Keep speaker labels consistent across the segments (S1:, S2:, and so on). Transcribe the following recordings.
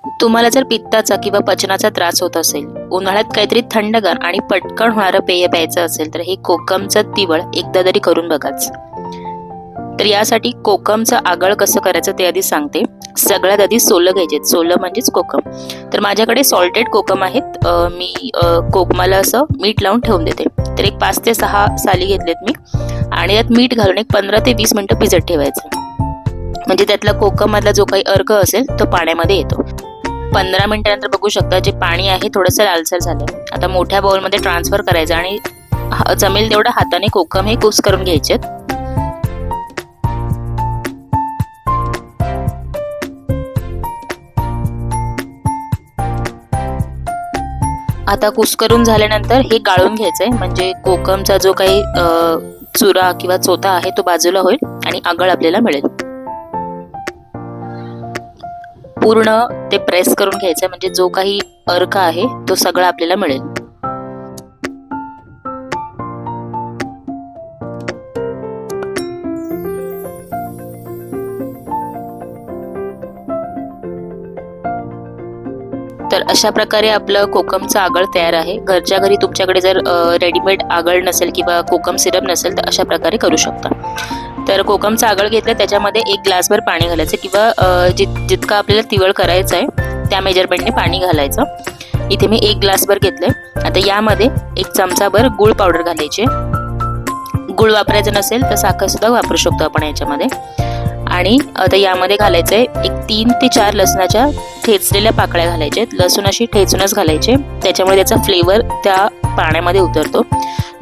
S1: तुम्हाला जर पित्ताचा किंवा पचनाचा त्रास होत असेल, उन्हाळ्यात काहीतरी थंडगार आणि पटकन होणारं पेय प्यायचं असेल तर हे कोकमचं तिवळ एकदा तरी करून बघाच. तर यासाठी कोकमचं आगळ कसं करायचं ते आधी सांगते. सगळ्यात आधी सोलं घ्यायचे. सोलं म्हणजेच कोकम. तर माझ्याकडे सॉल्टेड कोकम आहेत. मी कोकमाला असं मीठ लावून ठेवून देते. तर एक 5 ते 6 साली घेतलेत मी आणि यात मीठ घालून एक 15 ते 20 मिनिटं भिजत ठेवायचं. म्हणजे त्यातला कोकममधला जो काही अर्क असेल तो पाण्यामध्ये येतो. 15 मिनिटानंतर बघू शकता जे पाणी आहे थोडंसं लालसर झालं. आता मोठ्या बाउलमध्ये ट्रान्सफर करायचं आणि जमेल तेवढं हाताने कोकम हे कुस करून घ्यायचे. आता कुस करून झाल्यानंतर हे गाळून घ्यायचंय. म्हणजे कोकमचा जो काही चुरा किंवा चोथा आहे तो बाजूला होईल आणि आगळ आपल्याला मिळेल. पूर्ण ते प्रेस करून घ्यायचं म्हणजे जो काही अर्क आहे तो सगळा आपल्याला मिळेल. तर अशा प्रकारे आपलं कोकमचं आगळ तयार आहे. घरच्या घरी तुमच्याकडे जर रेडीमेड आगळ नसेल किंवा कोकम सिरप नसेल तर अशा प्रकारे करू शकता. तर कोकमचं आगळ घेतलं त्याच्यामध्ये 1 ग्लासभर पाणी घालायचं किंवा जितकं आपल्याला तिवळ करायचं आहे त्या मेजरमेंटने पाणी घालायचं. इथे मी 1 ग्लासभर घेतलंय. आता यामध्ये 1 चमचाभर गूळ पावडर घालायचे. गूळ वापरायचं नसेल तर साखर सुद्धा वापरू शकतो आपण याच्यामध्ये. आणि आता यामध्ये घालायचंय एक 3 ते 4 लसणाच्या ठेचलेल्या पाकळ्या घालायच्या. लसूण अशी ठेचूनच घालायचे, त्याच्यामुळे त्याचा फ्लेवर त्या पाण्यामध्ये उतरतो.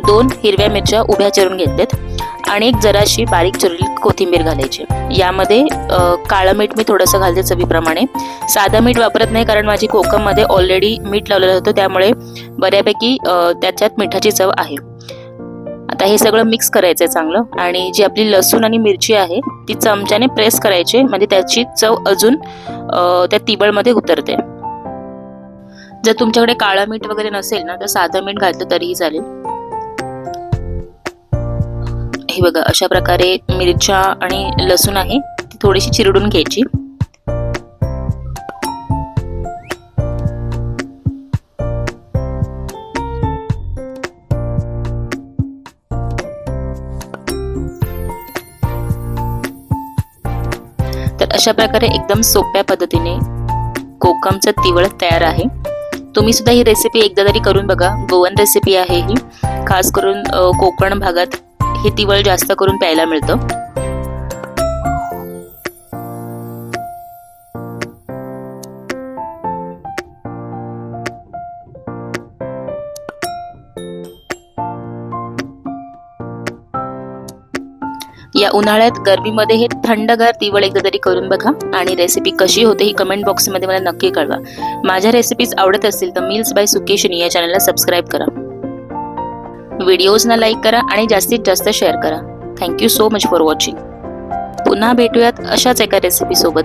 S1: 2 हिरव्या मिरच्या उभ्या चिरून घेतल्यात आणि एक जराशी बारीक चिरलेली कोथिंबीर घालायची. यामध्ये काळं मीठ मी थोडंसं घालते चवीप्रमाणे. साधं मीठ वापरत नाही कारण माझी कोकममध्ये ऑलरेडी मीठ लावलेलं होतं, त्यामुळे बऱ्यापैकी त्याच्यात मिठाची चव आहे. आता हे सगळं मिक्स करायचंय चांगलं आणि जी आपली लसूण आणि मिरची आहे ती चमच्याने प्रेस करायची म्हणजे त्याची चव अजून त्या तिबळमध्ये उतरते. जर तुमच्याकडे काळं मीठ वगैरे नसेल ना तर साधं मीठ घातलं तरीही चालेल. हे बघा अशा प्रकारे मिरच्या आणि लसूण आहे ती थोडीशी चिरडून घ्यायची. तर अशा प्रकारे एकदम सोप्या पद्धतीने कोकमचं तिवळ तयार आहे. तुम्ही सुद्धा ही रेसिपी एकदा तरी करून बघा. गोवन रेसिपी आहे ही. खास करून कोकण भागात हे तिवळ जास्त करून प्यायला मिळतं. या उन्हाळ्यात गरमीमध्ये हे थंडगार तिवळ एकदा तरी करून बघा आणि रेसिपी कशी होते ही कमेंट बॉक्समध्ये मला नक्की कळवा. माझ्या रेसिपीज आवडत असतील तर मील्स बाय सुकेशिनी या चॅनलला सबस्क्राईब करा. व्हिडिओजना लाईक करा आणि जास्तीत जास्त शेअर करा. Thank you so much for watching. पुन्हा भेटूयात अशाच एका रेसिपी सोबत.